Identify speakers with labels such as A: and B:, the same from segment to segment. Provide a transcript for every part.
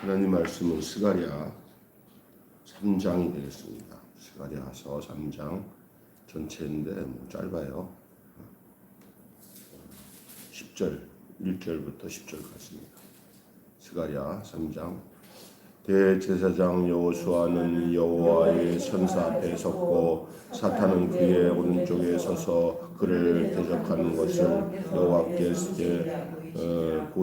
A: 하나님 말씀은 스가랴 3장이 되겠습니다. 스가랴서 3장 전체인데 짧아요. 10절 1절부터 10절 같습니다. 스가랴 3장. 대제사장 여호수아는 여호와의 천사 앞에 섰고 사탄은 그의 오른쪽에 서서 그를 대적하는 것을 여호와께서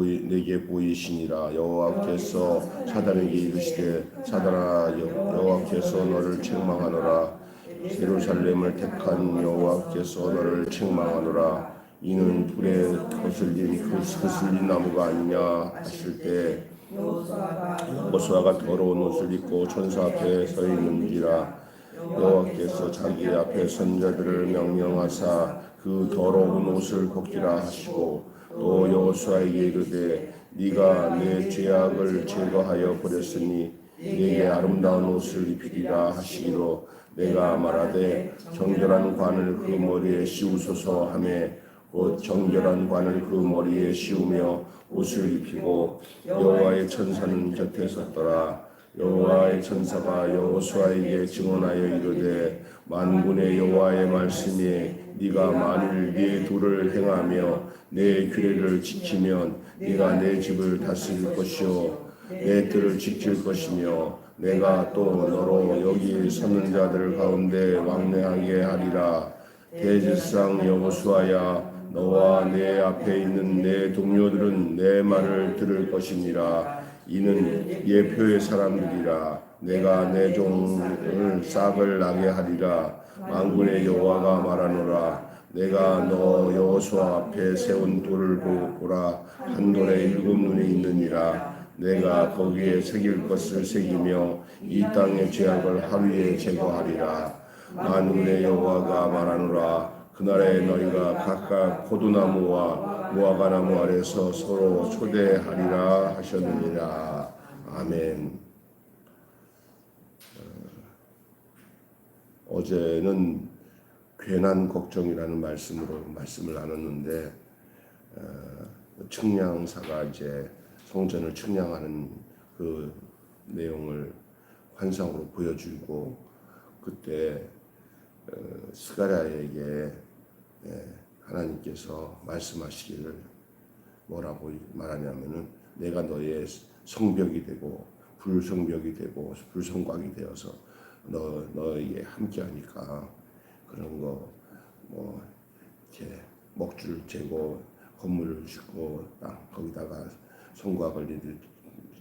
A: 내게 보이시니라. 여호와께서 사단에게 이르시되 사단아 여호와께서 너를 책망하노라. 예루살렘을 택한 여호와께서 너를 책망하노라. 이는 불에 거슬린 나무가 아니냐 하실 때 여호수아가 더러운 옷을 입고 천사 앞에 서 있는지라. 여호와께서 자기 앞에 선자들을 명령하사 그 더러운 옷을 벗기라 하시고 또 여호수아에게 이르되 네가 내 죄악을 제거하여 버렸으니 네게 아름다운 옷을 입히리라 하시기로 내가 말하되 정결한 관을 그 머리에 씌우소서 하며 곧 정결한 관을 그 머리에 씌우며 옷을 입히고 여호와의 천사는 곁에 섰더라. 여호와의 천사가 여호수아에게 증언하여 이르되 만군의 여호와의 말씀이 네가 만일 네 도를 행하며 내 규례를 지키면 네가 내 집을 다스릴 것이요 내 뜰을 지킬 것이며 내가 또 너로 여기 서는 자들 가운데 왕래하게 하리라. 대제사장 여호수아야 너와 내 앞에 있는 내 동료들은 내 말을 들을 것이니라. 이는 예표의 사람들이라. 내가 내 종을 싹을 나게 하리라. 만군의 여호와가 말하노라. 내가 너 여호수아 앞에 세운 돌을 보라. 한 돌에 7눈이 있느니라. 내가 거기에 새길 것을 새기며 이 땅의 죄악을 하루에 제거하리라. 만군의 여호와가 말하노라. 그날에 너희가 각각 포도나무와 무화과나무 아래서 서로 초대하리라 하셨느니라. 아멘. 어제는 괜한 걱정이라는 말씀을 나눴는데 측량사가 이제 성전을 측량하는 그 내용을 환상으로 보여주고 그때 스가랴에게 하나님께서 말씀하시기를 뭐라고 말하냐면은 내가 너의 성벽이 되고 불성벽이 되고 불성곽이 되어서 너에게 함께하니까 그런 거 뭐 이렇게 먹줄 재고 건물을 짓고 거기다가 성곽을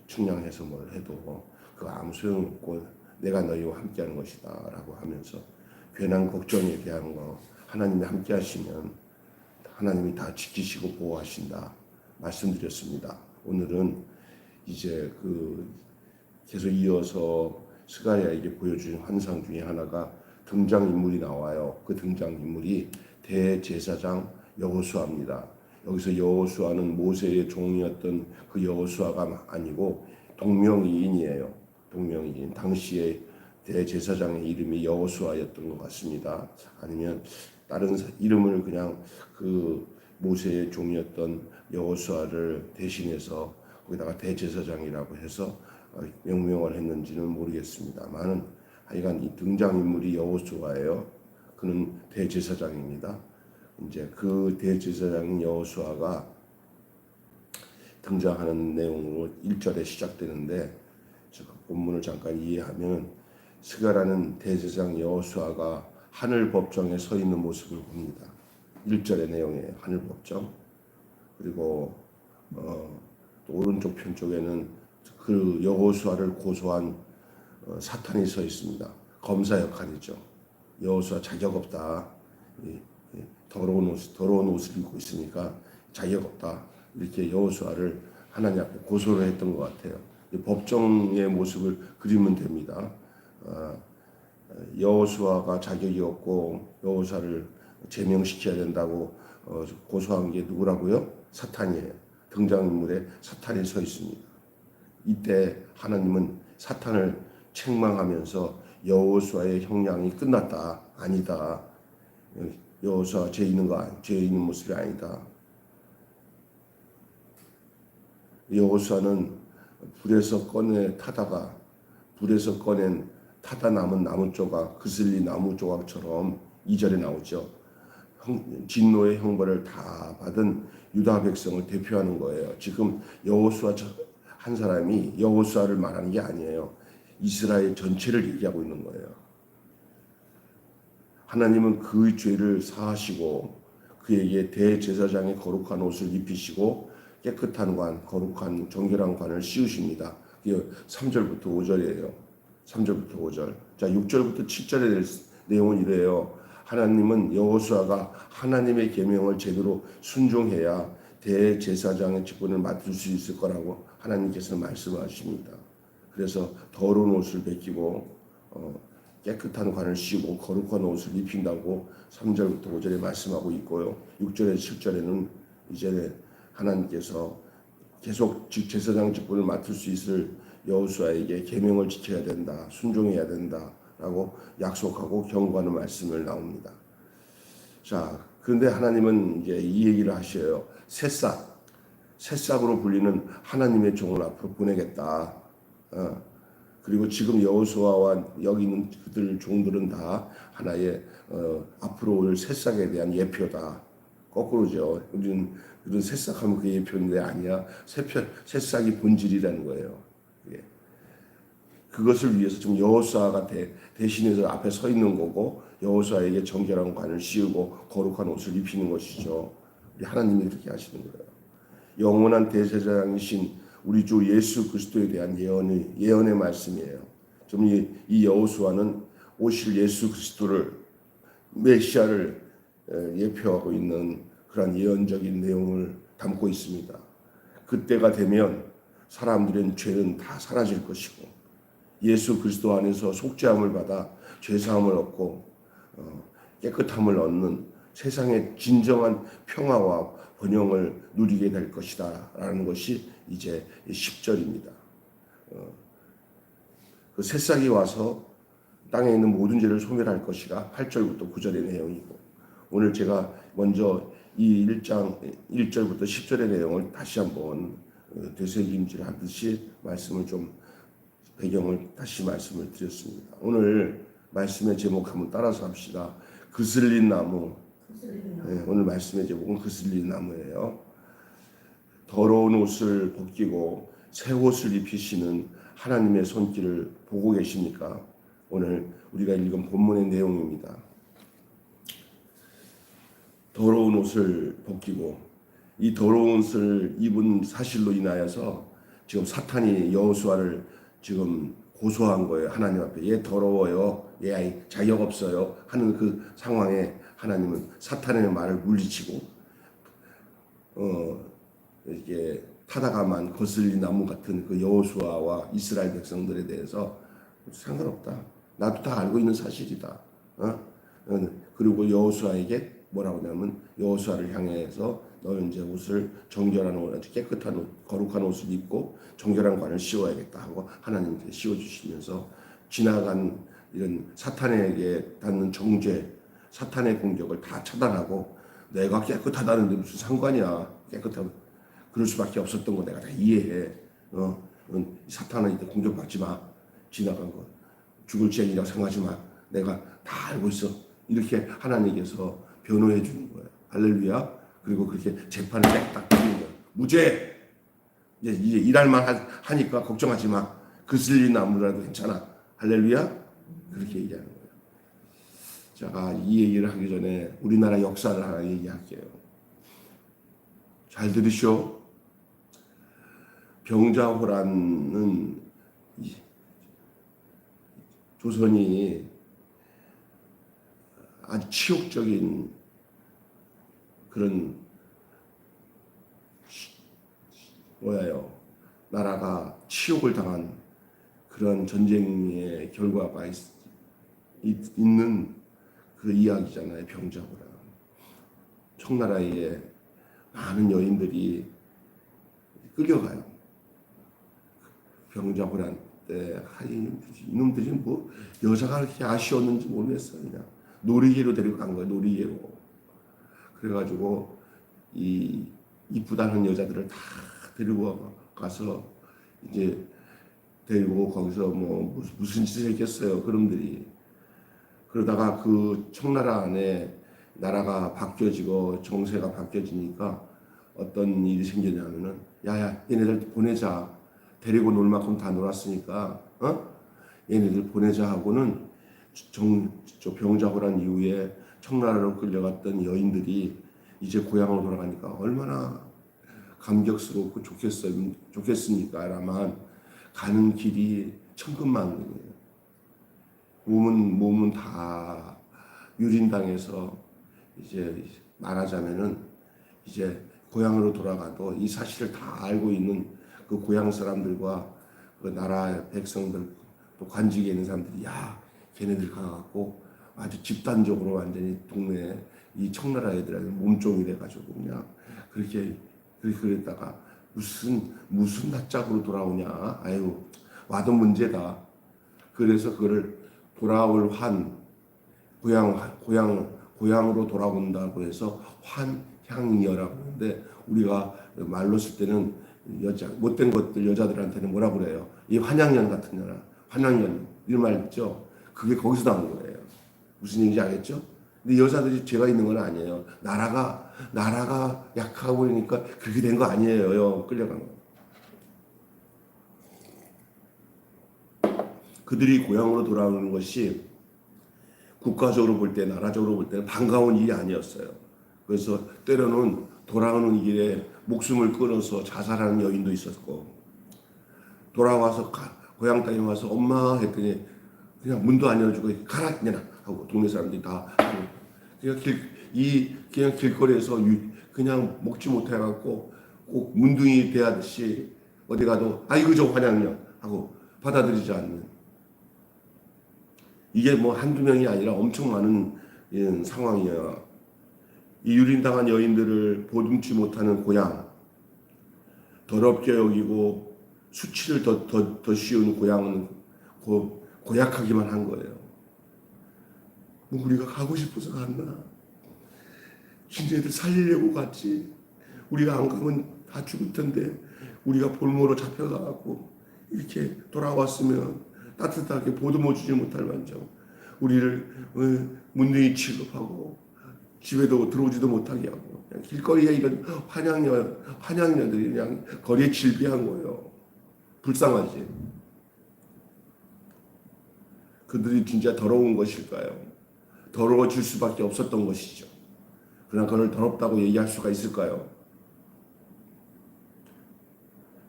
A: 측량해서 뭘 해도 그거 아무 소용없고 내가 너희와 함께하는 것이다라고 하면서 괜한 걱정에 대한 거 하나님이 함께 하시면 하나님이 다 지키시고 보호하신다 말씀드렸습니다. 오늘은 이제 계속 이어서 스가랴에게 보여주신 환상 중에 하나가 등장인물이 나와요. 그 등장인물이 대제사장 여호수아입니다. 여기서 여호수아는 모세의 종이었던 그 여호수아가 아니고 동명이인이에요. 동명이인. 당시에 대제사장의 이름이 여호수아였던 것 같습니다. 아니면 다른 이름을 그냥 그 모세의 종이었던 여호수아를 대신해서 거기다가 대제사장이라고 해서 명명을 했는지는 모르겠습니다만은 하여간 이 등장인물이 여호수아예요. 그는 대제사장입니다. 이제 그 대제사장인 여호수아가 등장하는 내용으로 1절에 시작되는데 본문을 잠깐 이해하면 스가랴는 대제사장 여호수아가 하늘 법정에 서 있는 모습을 봅니다. 1절의 내용이에요. 하늘 법정. 그리고 또 오른쪽 편 쪽에는 그 여호수아를 고소한 사탄이 서 있습니다. 검사 역할이죠. 여호수아 자격 없다. 더러운 옷을 입고 있으니까 자격 없다. 이렇게 여호수아를 하나님 앞에 고소를 했던 것 같아요. 법정의 모습을 그리면 됩니다. 여호수아가 자격이 없고 여호수아를 제명시켜야 된다고 고소한 게 누구라고요? 사탄이에요. 등장인물에 사탄이 서 있습니다. 이때 하나님은 사탄을 책망하면서 여호수아의 형량이 끝났다. 아니다. 여호수아 죄 있는 모습이 아니다. 여호수아는 불에서 꺼낸 타다 남은 나무 조각, 그슬린 나무 조각처럼 2절에 나오죠. 진노의 형벌을 다 받은 유다 백성을 대표하는 거예요. 지금 여호수아 한 사람이 여호수아를 말하는 게 아니에요. 이스라엘 전체를 얘기하고 있는 거예요. 하나님은 그 죄를 사하시고 그에게 대제사장의 거룩한 옷을 입히시고 깨끗한 관, 거룩한 정결한 관을 씌우십니다. 그게 3절부터 5절이에요. 3절부터 5절. 자, 6절부터 7절의 내용은 이래요. 하나님은 여호수아가 하나님의 계명을 제대로 순종해야 대제사장의 직분을 맡을 수 있을 거라고 하나님께서 말씀하십니다. 그래서 더러운 옷을 벗기고 깨끗한 관을 씌우고 거룩한 옷을 입힌다고 3절부터 5절에 말씀하고 있고요. 6절에 7절에는 이제 하나님께서 계속 제사장 직분을 맡을 수 있을 여호수아에게 계명을 지켜야 된다, 순종해야 된다라고 약속하고 경고하는 말씀을 나옵니다. 자, 그런데 하나님은 이제 이 얘기를 하셔요. 새싹으로 불리는 하나님의 종을 앞으로 보내겠다. 그리고 지금 여호수아와 여기 있는 그들 종들은 다 하나의 앞으로 올 새싹에 대한 예표다. 거꾸로죠. 우리는 새싹하면 그 예표인데 아니야. 새싹이 본질이라는 거예요. 예. 그것을 위해서 지금 여호수아가 대신해서 앞에 서 있는 거고 여호수아에게 정결한 관을 씌우고 거룩한 옷을 입히는 것이죠. 우리 하나님이 그렇게 하시는 거예요. 영원한 대제사장이신 우리 주 예수 그리스도에 대한 예언의 말씀이에요. 좀 이 여호수아는 오실 예수 그리스도를 메시아를 예표하고 있는 그런 예언적인 내용을 담고 있습니다. 그때가 되면 사람들은 죄는 다 사라질 것이고 예수 그리스도 안에서 속죄함을 받아 죄사함을 얻고 깨끗함을 얻는 세상의 진정한 평화와 번영을 누리게 될 것이다 라는 것이 이제 10절입니다. 그 새싹이 와서 땅에 있는 모든 죄를 소멸할 것이가 8절부터 9절의 내용이고 오늘 제가 먼저 이 1장 1절부터 10절의 내용을 다시 한번 되새김질 하듯이 말씀을 좀 배경을 다시 말씀을 드렸습니다. 오늘 말씀의 제목 한번 따라서 합시다. 그슬린 나무. 네, 오늘 말씀의 제목은 그슬린 나무예요. 더러운 옷을 벗기고 새 옷을 입히시는 하나님의 손길을 보고 계십니까? 오늘 우리가 읽은 본문의 내용입니다. 더러운 옷을 벗기고 이 더러운 옷을 입은 사실로 인하여서 지금 사탄이 여호수아를 지금 고소한 거예요. 하나님 앞에. 얘 더러워요. 얘 자격 없어요. 하는 그 상황에 하나님은 사탄의 말을 물리치고 이게 타다가만 거슬린 나무 같은 그 여호수아와 이스라엘 백성들에 대해서 상관없다. 나도 다 알고 있는 사실이다. 그리고 여호수아에게 뭐라고 하냐면 여호수아를 향해서 너는 이제 옷을 정결한 옷, 깨끗한 옷, 거룩한 옷을 입고 정결한 관을 씌워야겠다 하고 하나님께 씌워주시면서 지나간 이런 사탄에게 닿는 정죄, 사탄의 공격을 다 차단하고 내가 깨끗하다는데 무슨 상관이야. 깨끗하면 그럴 수밖에 없었던 거 내가 다 이해해. 사탄한테 공격받지 마. 지나간 거. 죽을 죄인이라고 생각하지 마. 내가 다 알고 있어. 이렇게 하나님께서 변호해 주는 거예요. 할렐루야. 그리고 그렇게 재판을 딱 드리는 거예요. 무죄. 이제 일할만 하니까 걱정하지 마. 그슬린 나무라도 괜찮아. 할렐루야. 그렇게 얘기하는 거예요. 제가 이 얘기를 하기 전에 우리나라 역사를 하나 얘기할게요. 잘 들으시오. 병자호란은 조선이 아주 치욕적인 그런 나라가 치욕을 당한 그런 전쟁의 결과가 있는 그 이야기잖아요. 병자호란. 청나라에 많은 여인들이 끌려가요. 병자호란 때 이놈들이 뭐 여자가 그렇게 아쉬웠는지 모르겠어요. 그냥 놀이개로 데려간 거예요. 놀이개로. 그래가지고 이 이쁘다는 여자들을 다 데리고 가서 이제 데리고 거기서 뭐 무슨 짓을 했겠어요, 그놈들이. 그러다가 그 청나라 안에 나라가 바뀌어지고 정세가 바뀌어지니까 어떤 일이 생기냐면은, 야야 얘네들 보내자, 데리고 놀 만큼 다 놀았으니까 얘네들 보내자 하고는 저 병자호란 이후에 청나라로 끌려갔던 여인들이 이제 고향으로 돌아가니까 얼마나 감격스럽고 좋겠습니까라만 가는 길이 천근만근이에요. 몸은 다 유린당해서 이제 말하자면은 이제 고향으로 돌아가도 이 사실을 다 알고 있는 그 고향 사람들과 그 나라 백성들 또 관직에 있는 사람들이, 야 걔네들 가갖고 아주 집단적으로 완전히 동네에 이 청나라 애들한테 몸종이 돼가지고 그냥 그렇게 그랬다가 무슨 낯짝으로 돌아오냐, 아유 와도 문제다. 그래서 그거를 돌아올 고향으로 돌아온다고 해서 환향녀라고 하는데, 우리가 말로 쓸 때는 못된 것들 여자들한테는 뭐라고 그래요? 이 환향년 같은 년아, 환향년 이런 말 있죠. 그게 거기서 나온 거예요. 무슨 얘기인지 알겠죠? 근데 여자들이 죄가 있는 건 아니에요. 나라가 약하고 그러니까 그렇게 된 거 아니에요. 끌려간 거. 그들이 고향으로 돌아오는 것이 국가적으로 볼 때, 나라적으로 볼 때는 반가운 일이 아니었어요. 그래서 때로는 돌아오는 길에 목숨을 끊어서 자살하는 여인도 있었고, 돌아와서 고향 땅에 와서 엄마 했더니 그냥 문도 안 열어주고 가라 그냥 하고 동네 사람들이 다 하고, 그냥 길거리에서 그냥 먹지 못해갖고 꼭 문둥이 대하듯이 어디 가도 아이고 저 환양녀 하고 받아들이지 않는, 이게 뭐 한두 명이 아니라 엄청 많은 상황이에요. 이 유린당한 여인들을 보듬지 못하는 고향, 더럽게 여기고 수치를 더 씌운 고향은 고약하기만 한 거예요. 뭐 우리가 가고 싶어서 갔나? 진짜들 살리려고 갔지. 우리가 안 가면 다 죽을 텐데 우리가 볼모로 잡혀가고 이렇게 돌아왔으면 따뜻하게 보듬어주지 못할 만정 우리를 문둥이 취급하고 집에도 들어오지도 못하게 하고, 그냥 길거리에 이런 환양녀들이 그냥 거리에 질비한 거예요. 불쌍하지. 그들이 진짜 더러운 것일까요? 더러워질 수밖에 없었던 것이죠. 그러나 그걸 더럽다고 얘기할 수가 있을까요?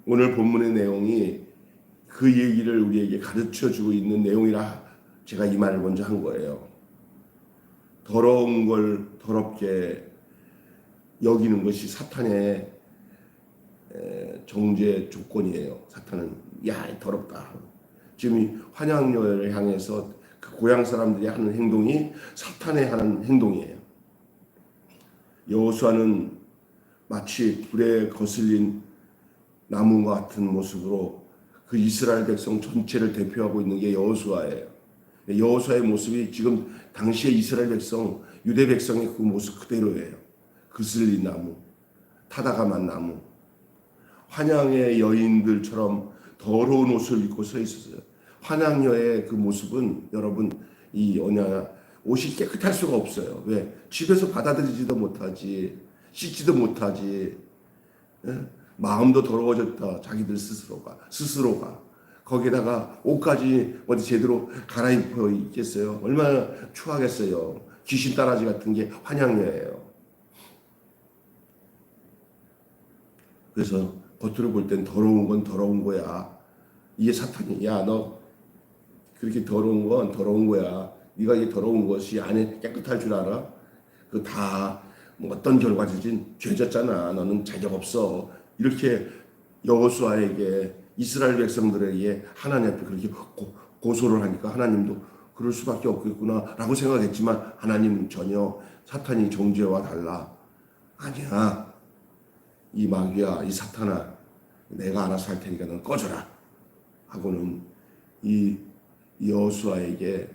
A: 오늘 본문의 내용이 그 얘기를 우리에게 가르쳐주고 있는 내용이라 제가 이 말을 먼저 한 거예요. 더러운 걸 더럽게 여기는 것이 사탄의 정죄 조건이에요. 사탄은 야 더럽다. 지금 이 환양녀를 향해서 그 고향 사람들이 하는 행동이 사탄의 하는 행동이에요. 여호수아는 마치 불에 거슬린 나무와 같은 모습으로 그 이스라엘 백성 전체를 대표하고 있는 게 여호수아예요. 여호수아의 모습이 지금 당시의 이스라엘 백성, 유대 백성의 그 모습 그대로예요. 그슬린 나무, 타다가 만 나무, 환양의 여인들처럼 더러운 옷을 입고 서 있었어요. 환양녀의 그 모습은 여러분 옷이 깨끗할 수가 없어요. 왜? 집에서 받아들이지도 못하지, 씻지도 못하지, 마음도 더러워졌다. 자기들 스스로가 거기다가 옷까지 어디 제대로 갈아입어 있겠어요? 얼마나 추하겠어요. 귀신 따라지 같은 게 환양녀예요. 그래서 겉으로 볼 땐 더러운 건 더러운 거야. 이게 사탄이, 야 너 그렇게 더러운 건 더러운 거야. 네가 이 더러운 것이 안에 깨끗할 줄 알아? 그 다 뭐 어떤 결과지진 죄졌잖아. 너는 자격 없어. 이렇게 여호수아에게, 이스라엘 백성들에게 하나님 앞에 그렇게 고소를 하니까 하나님도 그럴 수밖에 없겠구나 라고 생각했지만, 하나님은 전혀 사탄이 정죄와 달라. 아니야. 이 마귀야, 이 사탄아, 내가 알아서 할 테니까 넌 꺼져라 하고는 이 여호수아에게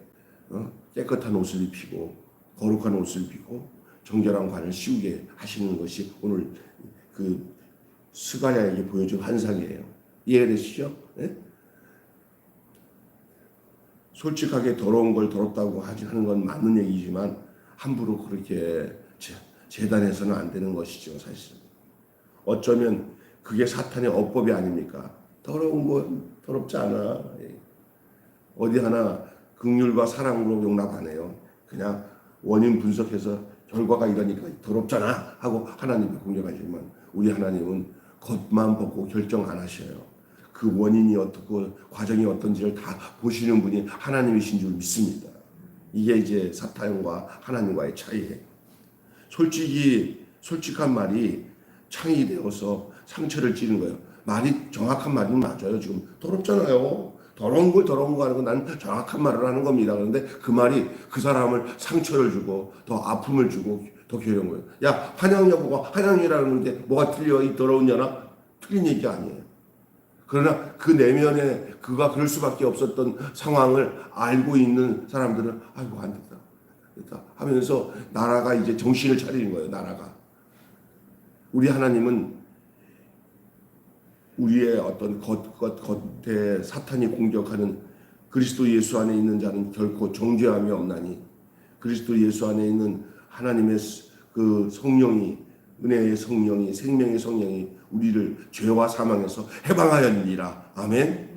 A: 깨끗한 옷을 입히고 거룩한 옷을 입히고 정결한 관을 씌우게 하시는 것이 오늘 그 스가랴에게 보여준 환상이에요. 이해가 되시죠? 예? 솔직하게 더러운 걸 더럽다고 하는 건 맞는 얘기지만 함부로 그렇게 재단해서는 안 되는 것이죠, 사실. 어쩌면 그게 사탄의 어법이 아닙니까? 더러운 건 더럽지 않아. 어디 하나 긍휼과 사랑으로 용납 안 해요. 그냥 원인 분석해서 결과가 이러니까 더럽잖아 하고 하나님을 공격하지만 우리 하나님은 겉만 보고 결정 안 하셔요. 그 원인이 어떻고 과정이 어떤지를 다 보시는 분이 하나님이신 줄 믿습니다. 이게 이제 사탄과 하나님과의 차이예요. 솔직한 말이 창이 되어서 상처를 찌는 거예요. 말이 정확한 말은 맞아요. 지금 더럽잖아요. 더러운 걸 더러운 거 하는 건 난 정확한 말을 하는 겁니다. 그런데 그 말이 그 사람을 상처를 주고 더 아픔을 주고 더 괴로운 거예요. 야, 환영이야 보고 환영이라는 게 뭐가 틀려? 이 더러운 년아? 틀린 얘기 아니에요. 그러나 그 내면에 그가 그럴 수밖에 없었던 상황을 알고 있는 사람들은 아이고 안 됐다 하면서 나라가 이제 정신을 차리는 거예요. 나라가. 우리 하나님은 우리의 어떤 겉에 사탄이 공격하는 그리스도 예수 안에 있는 자는 결코 정죄함이 없나니 그리스도 예수 안에 있는 하나님의 그 성령이 은혜의 성령이 생명의 성령이 우리를 죄와 사망에서 해방하였느니라. 아멘.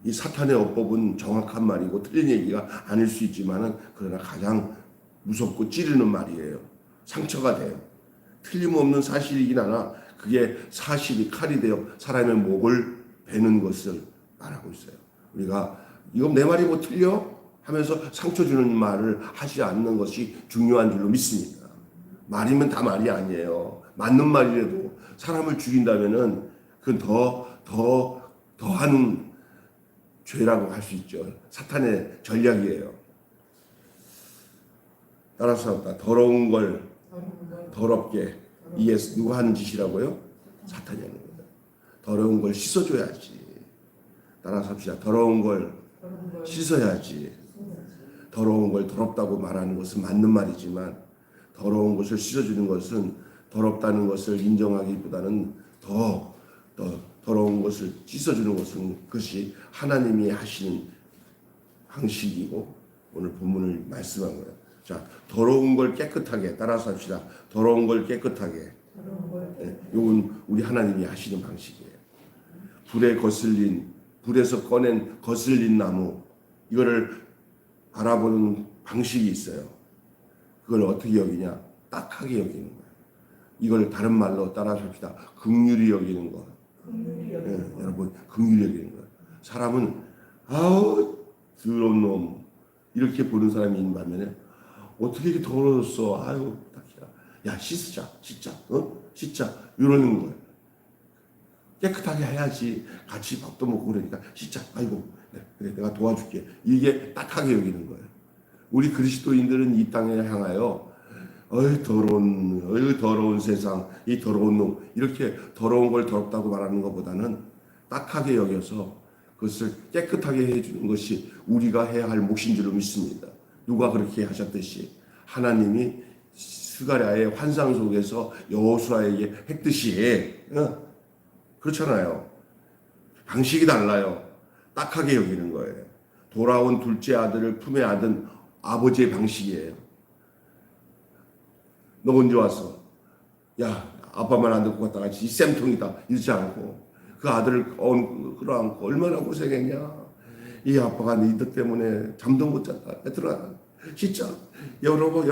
A: 이 사탄의 어법은 정확한 말이고 틀린 얘기가 아닐 수 있지만은 그러나 가장 무섭고 찌르는 말이에요. 상처가 돼요. 틀림없는 사실이긴 하나 그게 사실이 칼이 되어 사람의 목을 베는 것을 말하고 있어요. 우리가 이건 내 말이 뭐 틀려? 하면서 상처 주는 말을 하지 않는 것이 중요한 줄로 믿습니다. 말이면 다 말이 아니에요. 맞는 말이라도 사람을 죽인다면은 그건 더 하는 죄라고 할 수 있죠. 사탄의 전략이에요. 따라서 더러운 걸 더럽게 이게 누가 하는 짓이라고요? 사탄이 하는 거예요. 더러운 걸 씻어줘야지. 따라서 합시다. 더러운 걸 씻어야지. 더러운 걸 더럽다고 말하는 것은 맞는 말이지만 더러운 것을 씻어주는 것은 더럽다는 것을 인정하기보다는 더 더러운 것을 씻어주는 것은 그것이 하나님이 하시는 방식이고 오늘 본문을 말씀한 거예요. 자, 더러운 걸 깨끗하게 따라서 합시다. 더러운 걸 깨끗하게. 이건 우리 하나님이 하시는 방식이에요. 불에서 꺼낸 거슬린 나무 이거를 바라보는 방식이 있어요. 그걸 어떻게 여기냐? 딱하게 여기는 거예요. 이걸 다른 말로 따라서 합시다. 긍휼히 여기는 거. 여러분 긍휼히 여기는 거예요. 사람은 아우 더러운 놈 이렇게 보는 사람이 있는 반면에 어떻게 이렇게 더러웠어? 아이고 딱이야. 야 씻자. 이러는 거예요. 깨끗하게 해야지. 같이 밥도 먹고 그러니까 씻자. 아이고 그래 내가 도와줄게. 이게 딱하게 여기는 거예요. 우리 그리스도인들은 이 땅에 향하여 어이 더러운 세상, 이 더러운 놈 이렇게 더러운 걸 더럽다고 말하는 것보다는 딱하게 여겨서 그것을 깨끗하게 해주는 것이 우리가 해야 할 몫인 줄로 믿습니다. 누가 그렇게 하셨듯이 하나님이 스가랴의 환상 속에서 여호수아에게 했듯이 그렇잖아요. 방식이 달라요. 딱하게 여기는 거예요. 돌아온 둘째 아들을 품에 안은 아버지의 방식이에요. 너 언제 왔어? 야 아빠 말 안 듣고 갔다가 이 쌤통이다 이러지 않고 그 아들을 끌어안고 얼마나 고생했냐. 이 아빠가 니들 때문에 잠도 못 잤다. 얘들아 진짜 여러분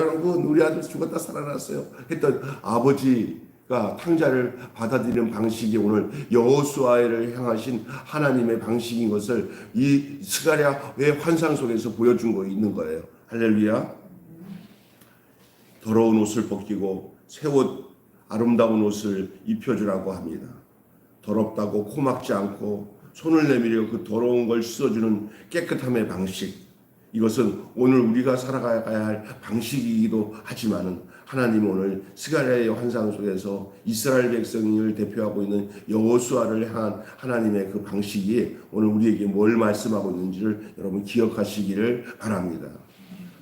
A: 우리 아들 죽었다 살아났어요 했던 아버지가 탕자를 받아들이는 방식이 오늘 여호수아를 향하신 하나님의 방식인 것을 이 스가랴의 환상 속에서 보여준 거 있는 거예요. 할렐루야. 더러운 옷을 벗기고 새 옷 아름다운 옷을 입혀주라고 합니다. 더럽다고 코 막지 않고 손을 내밀어 그 더러운 걸 씻어주는 깨끗함의 방식. 이것은 오늘 우리가 살아가야 할 방식이기도 하지만은 하나님 오늘 스가랴의 환상 속에서 이스라엘 백성을 대표하고 있는 여호수아를 향한 하나님의 그 방식이 오늘 우리에게 뭘 말씀하고 있는지를 여러분 기억하시기를 바랍니다.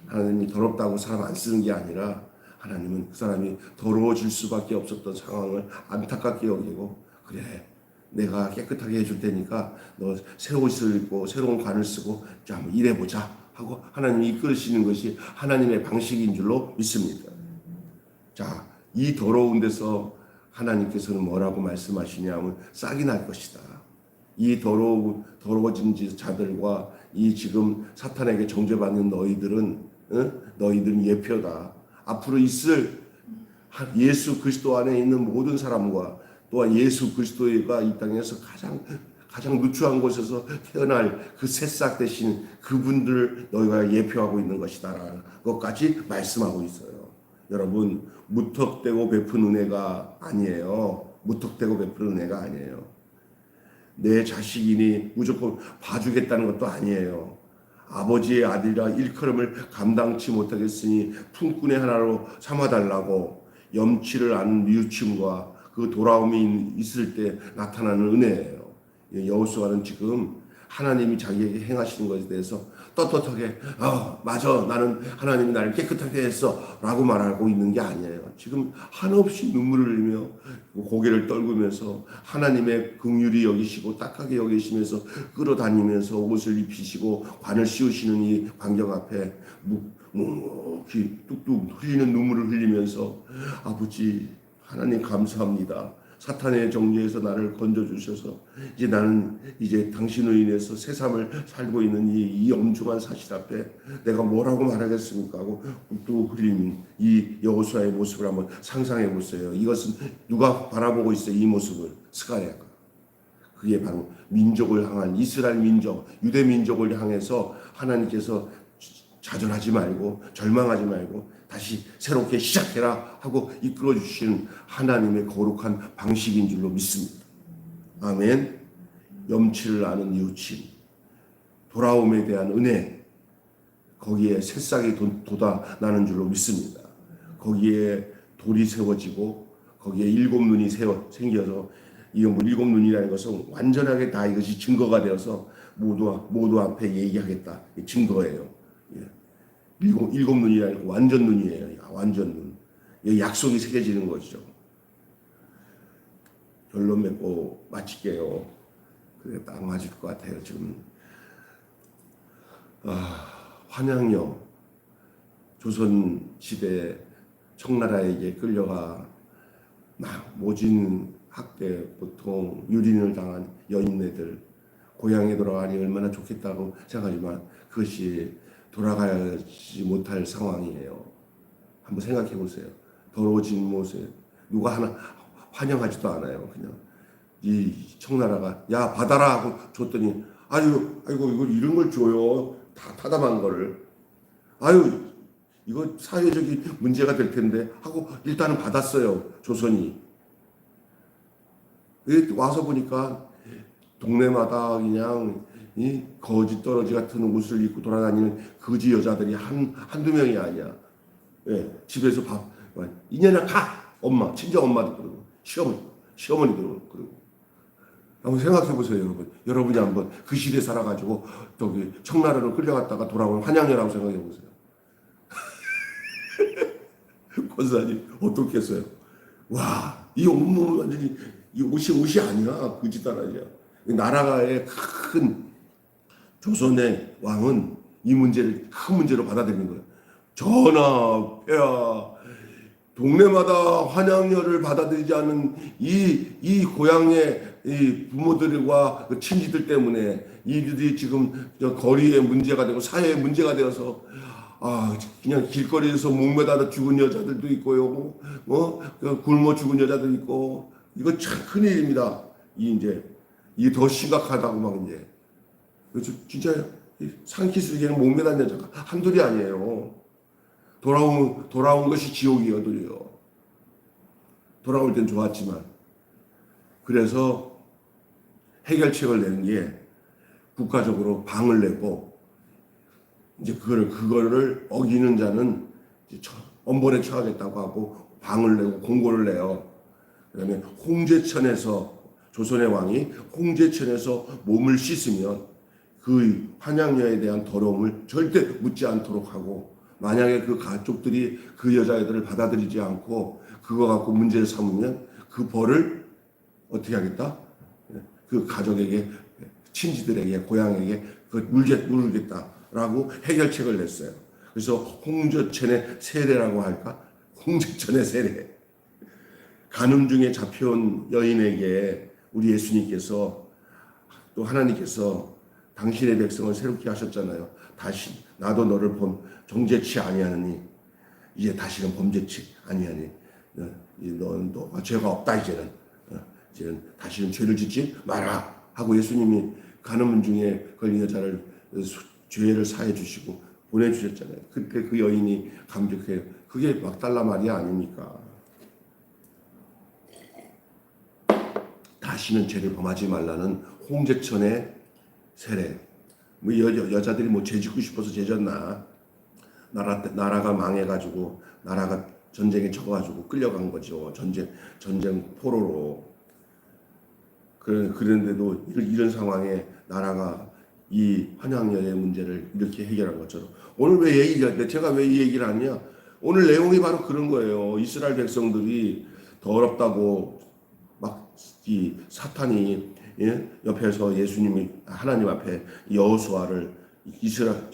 A: 하나님이 더럽다고 사람 안 쓰는 게 아니라 하나님은 그 사람이 더러워질 수밖에 없었던 상황을 안타깝게 여기고, 그래, 내가 깨끗하게 해줄 테니까 너 새 옷을 입고 새로운 관을 쓰고 자 한번 일해보자 하고 하나님이 이끌으시는 것이 하나님의 방식인 줄로 믿습니다. 자, 이 더러운 데서 하나님께서는 뭐라고 말씀하시냐면 싹이 날 것이다. 이 더러워진 자들과 이 지금 사탄에게 정죄받는 너희들은 예표다. 앞으로 있을 예수 그리스도 안에 있는 모든 사람과 또한 예수 그리스도가 이 땅에서 가장 누추한 곳에서 태어날 그 새싹 되신 그분들을 너희가 예표하고 있는 것이다라는 것까지 말씀하고 있어요. 여러분, 무턱대고 베푼 은혜가 아니에요. 무턱대고 베푼 은혜가 아니에요. 내 자식이니 무조건 봐주겠다는 것도 아니에요. 아버지의 아들이라 일컬음을 감당치 못하겠으니 품꾼의 하나로 삼아달라고 염치를 아는 뉘우침과 그 돌아옴이 있을 때 나타나는 은혜예요. 여호수아는 지금 하나님이 자기에게 행하시는 것에 대해서 떳떳하게 맞아, 나는 하나님이 나를 깨끗하게 했어 라고 말하고 있는 게 아니에요. 지금 한없이 눈물을 흘리며 고개를 떨구면서 하나님의 긍휼히 여기시고 딱하게 여기시면서 끌어다니면서 옷을 입히시고 관을 씌우시는 이 광경 앞에 묵묵히 뚝뚝 흘리는 눈물을 흘리면서 아버지 하나님 감사합니다. 사탄의 정죄에서 나를 건져주셔서 이제 나는 이제 당신으로 인해서 새삼을 살고 있는 이 엄중한 사실 앞에 내가 뭐라고 말하겠습니까 하고 또 흘리는 이 여호수아의 모습을 한번 상상해 보세요. 이것은 누가 바라보고 있어요? 이 모습을 스가랴가. 그게 바로 민족을 향한 이스라엘 민족, 유대 민족을 향해서 하나님께서 좌절하지 말고 절망하지 말고 다시 새롭게 시작해라 하고 이끌어 주시는 하나님의 거룩한 방식인 줄로 믿습니다. 아멘. 염치를 아는 뉘우침, 돌아옴에 대한 은혜, 거기에 새싹이 돋아나는 줄로 믿습니다. 거기에 돌이 세워지고 거기에 일곱 눈이 생겨서 이 일곱 눈이라는 것은 완전하게 다 이것이 증거가 되어서 모두 앞에 얘기하겠다. 증거예요. 일곱 눈이 아니고 완전 눈이에요. 완전 눈. 약속이 새겨지는 것이죠. 결론 맺고 마칠게요. 그게 딱 맞을 것 같아요. 지금 환양여 조선 시대 청나라에게 끌려가 막 모진 학대, 보통 유린을 당한 여인네들 고향에 돌아가니 얼마나 좋겠다고 생각하지만 그것이 돌아가지 못할 상황이에요. 한번 생각해 보세요. 더러워진 모습 누가 하나 환영하지도 않아요. 그냥 이 청나라가 야 받아라 하고 줬더니 아이고 이거 이런 걸 줘요. 다 타담한 거를 이거 사회적인 문제가 될 텐데 하고 일단은 받았어요. 조선이. 와서 보니까 동네마다 그냥 이 거지 떨어지 같은 옷을 입고 돌아다니는 거지 여자들이 한두 명이 아니야. 집에서 이년아 가! 엄마, 친정 엄마도 그러고, 시어머니도 그러고. 한번 생각해 보세요, 여러분. 여러분이 한번 그 시대에 살아가지고, 저기, 청나라로 끌려갔다가 돌아온 환양여라고 생각해 보세요. 권사님, 어떻겠어요? 와, 이 온몸은 완전히, 이 옷이 아니야. 거지 따라야. 나라의 큰 조선의 왕은 이 문제를 큰 문제로 받아들이는 거예요. 전하, 폐하, 동네마다 환양여를 받아들이지 않은 이 고향의 이 부모들과 그 친지들 때문에 이들이 지금 거리에 문제가 되고 사회에 문제가 되어서 그냥 길거리에서 목매다 죽은 여자들도 있고요, 굶어 죽은 여자도 있고 이거 참 큰일입니다. 이게 더 심각하다고 막 이제. 진짜 산기슭에는 목매단 여자가 한둘이 아니에요. 돌아온 것이 지옥이거든요. 돌아올 땐 좋았지만. 그래서 해결책을 내는 게 국가적으로 방을 내고 이제 그거를 어기는 자는 엄벌에 처하겠다고 하고 방을 내고 공고를 내요. 그다음에 홍제천에서 조선의 왕이 홍제천에서 몸을 씻으면 그 환양여에 대한 더러움을 절대 묻지 않도록 하고 만약에 그 가족들이 그 여자애들을 받아들이지 않고 그거 갖고 문제를 삼으면 그 벌을 어떻게 하겠다? 그 가족에게, 친지들에게, 고향에게 물겠다라고 해결책을 냈어요. 그래서 홍저천의 세례라고 할까? 홍저천의 세례. 간음 중에 잡혀온 여인에게 우리 예수님께서 또 하나님께서 당신의 백성을 새롭게 하셨잖아요. 다시 나도 너를 정죄치 아니하느니 이제 다시는 범죄치 아니하니 너는 죄가 없다 이제는 다시는 죄를 짓지 마라 하고 예수님이 간음 중에 걸린 여자를 죄를 사해 주시고 보내주셨잖아요. 그때 그 여인이 감격해요. 그게 막달라 마리아 아닙니까? 다시는 죄를 범하지 말라는 홍제천의 세례. 뭐 여자들이 뭐 죄 짓고 싶어서 죄 졌나? 나라가 망해가지고 나라가 전쟁에 져가지고 끌려간 거죠. 전쟁 포로로. 그런데도 이런 상황에 나라가 이 환양여의 문제를 이렇게 해결한 것처럼 오늘 제가 왜 이 얘기를 하냐? 오늘 내용이 바로 그런 거예요. 이스라엘 백성들이 더럽다고 막 이 사탄이 옆에서 예수님이 하나님 앞에 여호수아를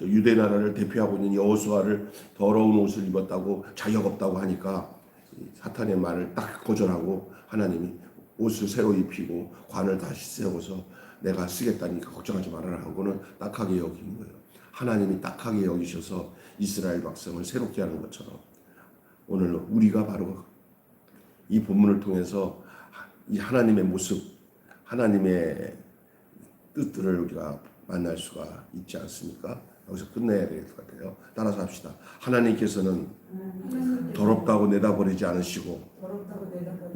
A: 유대 나라를 대표하고 있는 여호수아를 더러운 옷을 입었다고 자격 없다고 하니까 사탄의 말을 딱 거절하고 하나님이 옷을 새로 입히고 관을 다시 세워서 내가 쓰겠다니까 걱정하지 말아라 하고는 딱하게 여기는 거예요. 하나님이 딱하게 여기셔서 이스라엘 백성을 새롭게 하는 것처럼 오늘 우리가 바로 이 본문을 통해서 이 하나님의 모습, 하나님의 뜻들을 우리가 만날 수가 있지 않습니까? 여기서 끝내야 될 것 같아요. 따라서 합시다. 하나님께서는 더럽다고 내다버리지 않으시고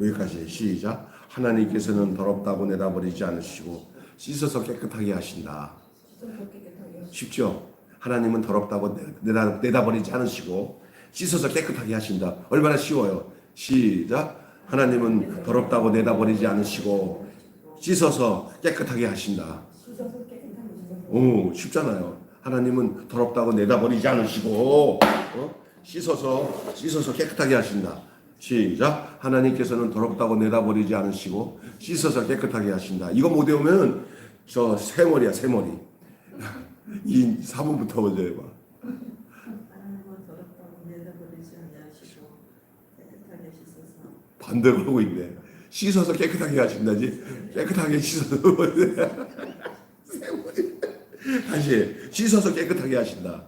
A: 여기까지 시작. 하나님께서는 더럽다고 내다버리지 않으시고 씻어서 깨끗하게 하신다. 쉽죠? 하나님은 더럽다고 내다버리지 않으시고 씻어서 깨끗하게 하신다. 얼마나 쉬워요. 시작. 하나님은 더럽다고 내다버리지 않으시고 씻어서 깨끗하게 하신다. 오, 쉽잖아요. 하나님은 더럽다고 내다버리지 않으시고 씻어서 깨끗하게 하신다. 시작. 하나님께서는 더럽다고 내다버리지 않으시고 씻어서 깨끗하게 하신다. 이거 못 외우면 저 새머리야, 새머리. 이 4번부터 먼저 해봐. 반대로 하고 있네. 씻어서 깨끗하게 하신다지. 깨끗하게 씻어서 다시 씻어서 깨끗하게 하신다.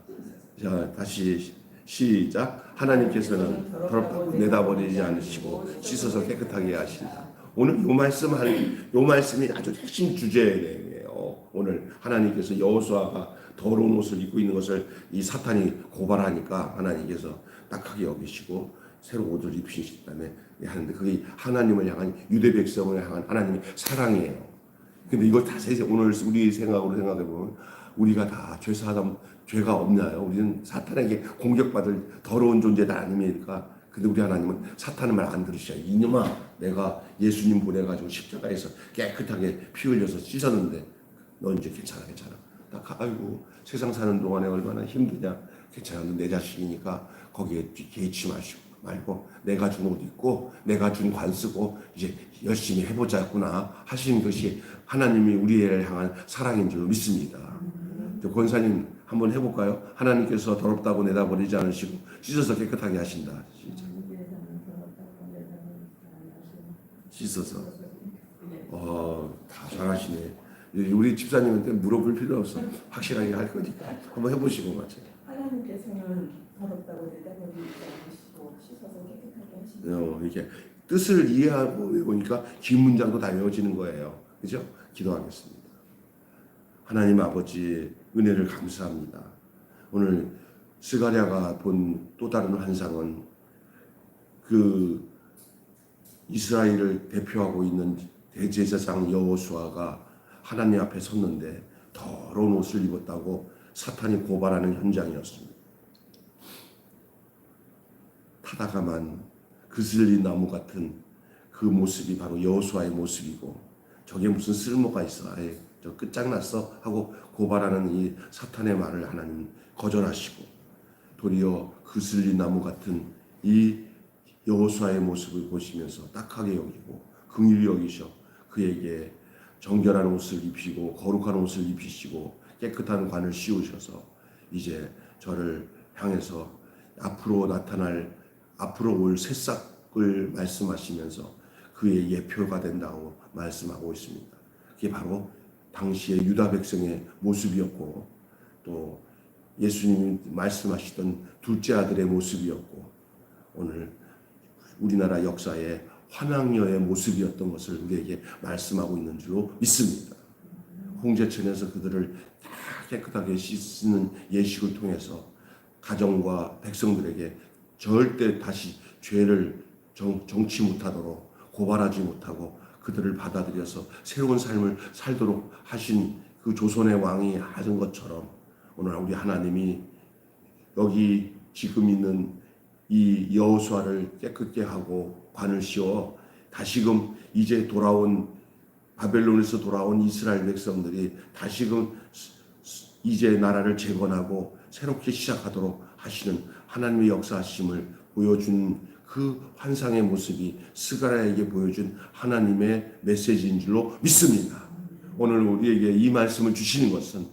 A: 자, 다시 시작. 하나님께서는 더럽다고 내다버리지 않으시고 씻어서 깨끗하게 하신다. 오늘 요 말씀이 아주 핵심 주제예요. 오늘 하나님께서 여호수아가 더러운 옷을 입고 있는 것을 이 사탄이 고발하니까 하나님께서 딱하게 여기시고 새로 옷을 입히신 다음에 하는데 그게 하나님을 향한 유대 백성을 향한 하나님의 사랑이에요. 근데 이걸 다 오늘 우리 생각으로 생각해 보면 우리가 다 죄가 없나요? 우리는 사탄에게 공격받을 더러운 존재다 아닙니까? 근데 우리 하나님은 사탄의 말 안 들으셔요. 이놈아, 내가 예수님 보내가지고 십자가에서 깨끗하게 피 흘려서 씻었는데 너 이제 괜찮아. 아이고 세상 사는 동안에 얼마나 힘드냐. 괜찮아. 내 자식이니까 거기에 개의치 말고 내가 준 옷 입고 내가 준 관 쓰고 이제 열심히 해보자구나 하시는 것이 하나님이 우리를 향한 사랑인 줄 믿습니다. 권사님 한번 해볼까요? 하나님께서 더럽다고 내다버리지 않으시고 씻어서 깨끗하게 하신다. 씻어서. 다 잘하시네. 우리 집사님한테 물어볼 필요 없어. 확실하게 할 거니까 한번 해보시고 같이.
B: 하나님께서는 더럽다고 내다버리지 않으시고 씻어서 깨끗하게 하시고.
A: 이렇게 뜻을 이해하고 외우니까 긴 문장도 다 외워지는 거예요. 그죠? 기도하겠습니다. 하나님 아버지 은혜를 감사합니다. 오늘 스가랴가 본 또 다른 환상은 그 이스라엘을 대표하고 있는 대제사장 여호수아가 하나님 앞에 섰는데 더러운 옷을 입었다고 사탄이 고발하는 현장이었습니다. 타다가만 그슬린 나무 같은 그 모습이 바로 여호수아의 모습이고 저게 무슨 쓸모가 있어. 아예 저 끝장났어 하고 고발하는 이 사탄의 말을 하나님 거절하시고 도리어 그슬린 나무 같은 이 여호수아의 모습을 보시면서 딱하게 여기고 긍휼히 여기셔 그에게 정결한 옷을 입히고 거룩한 옷을 입히시고 깨끗한 관을 씌우셔서 이제 저를 향해서 앞으로 올 새싹을 말씀하시면서 그의 예표가 된다고 말씀하고 있습니다. 그게 바로 당시의 유다 백성의 모습이었고 또 예수님이 말씀하시던 둘째 아들의 모습이었고 오늘 우리나라 역사의 환왕녀의 모습이었던 것을 우리에게 말씀하고 있는 줄로 믿습니다. 홍제천에서 그들을 다 깨끗하게 씻는 예식을 통해서 가정과 백성들에게 절대 다시 죄를 정치 못하도록 고발하지 못하고 그들을 받아들여서 새로운 삶을 살도록 하신 그 조선의 왕이 하신 것처럼 오늘 우리 하나님이 여기 지금 있는 이 여호수아를 깨끗게 하고 관을 씌워 다시금 이제 바벨론에서 돌아온 이스라엘 백성들이 다시금 이제 나라를 재건하고 새롭게 시작하도록 하시는 하나님의 역사하심을 보여준 그 환상의 모습이 스가랴에게 보여준 하나님의 메시지인 줄로 믿습니다. 오늘 우리에게 이 말씀을 주시는 것은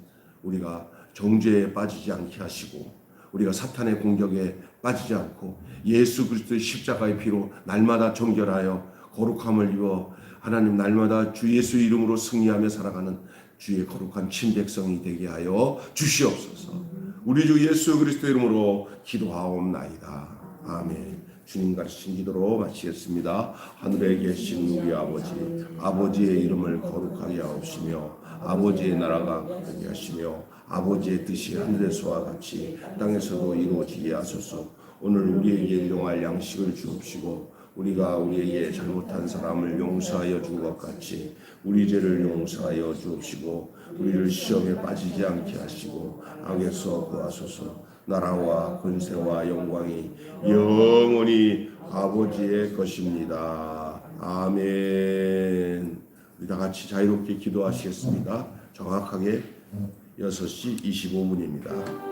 A: 우리가 정죄에 빠지지 않게 하시고 우리가 사탄의 공격에 빠지지 않고 예수 그리스도의 십자가의 피로 날마다 정결하여 거룩함을 입어 하나님 날마다 주 예수 이름으로 승리하며 살아가는 주의 거룩한 친백성이 되게 하여 주시옵소서. 우리 주 예수 그리스도 이름으로 기도하옵나이다. 아멘. 주님 가르친 기도로 마치겠습니다. 하늘에 계신 우리 아버지의 이름을 거룩하게 하옵시며 아버지의 나라가 크게 하시며 아버지의 뜻이 하늘에서와 같이 땅에서도 이루어지게 하소서. 오늘 우리에게 일용할 양식을 주옵시고 우리가 우리에게 잘못한 사람을 용서하여 준 것 같이 우리 죄를 용서하여 주옵시고 우리를 시험에 빠지지 않게 하시고 악에서 구하소서. 나라와 권세와 영광이 영원히 아버지의 것입니다. 아멘. 우리 다 같이 자유롭게 기도하시겠습니다. 정확하게 6시 25분입니다.